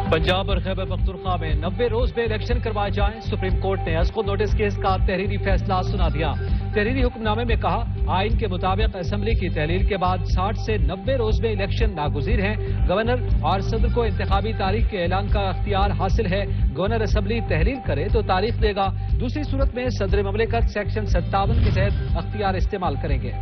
पंजाब और खैबर पख्तूनख्वा में 90 रोज में इलेक्शन करवाए जाएं। सुप्रीम कोर्ट ने अस्को नोटिस केस का तहरीरी फैसला सुना दिया। तहरीरी हुक्मनामे में कहा, आइन के मुताबिक असेंबली की तहलील के बाद 60 से 90 रोज में इलेक्शन नागुज़ीर हैं। गवर्नर और सदर को इंतखाबी तारीख के ऐलान का अख्तियार हासिल है। गवर्नर असेंबली तहलील करे तो तारीख देगा। दूसरी सूरत में सदर ममलिकत सेक्शन 57 के तहत अख्तियार इस्तेमाल करेंगे।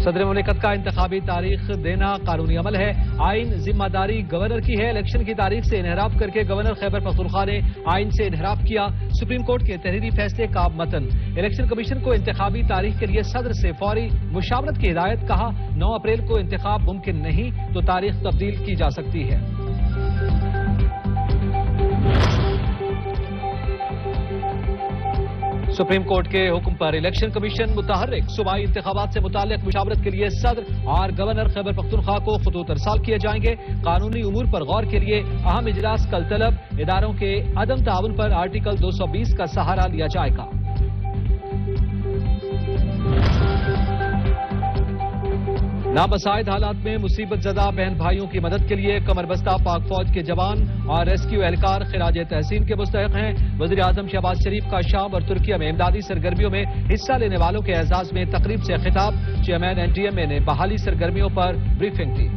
सदर मुमलिकत का इंतखाबी तारीख देना कानूनी अमल है। आइन जिम्मेदारी गवर्नर की है। इलेक्शन की तारीख से इनहराफ करके गवर्नर खैबर पख्तूनख्वा ने आइन से इनहराफ किया। सुप्रीम कोर्ट के तहरीरी फैसले का मतन, इलेक्शन कमीशन को इंतखाबी तारीख के लिए सदर से फौरी मुशावरत की हिदायत। कहा, 9 अप्रैल को इंतखाब मुमकिन नहीं तो तारीख तब्दील की जा सकती है। सुप्रीम कोर्ट के हुक्म पर इलेक्शन कमीशन मुतहर्रिक सूबाई इंतखाबात से मुताल्लिक मुशावरत के लिए सदर और गवर्नर खैबर पख्तूनख्वा को खतूत अरसाल किए जाएंगे। कानूनी उमूर पर गौर के लिए अहम इजलास कल तलब। इदारों के अदम ताउन पर आर्टिकल 220 का सहारा लिया जाएगा। नाबसाइद हालात में मुसीबत ज़दा बहन भाइयों की मदद के लिए कमरबस्ता पाक फौज के जवान और रेस्क्यू एहलकार खिराज तहसीन के मुस्तहिक हैं। वज़ीर आज़म शहबाज शरीफ का शाम और तुर्किया में इमदादी सरगर्मियों में हिस्सा लेने वालों के एजाज में तकरीब से खिताब। चेयरमैन NTMA ने बहाली सरगर्मियों पर ब्रीफिंग दी।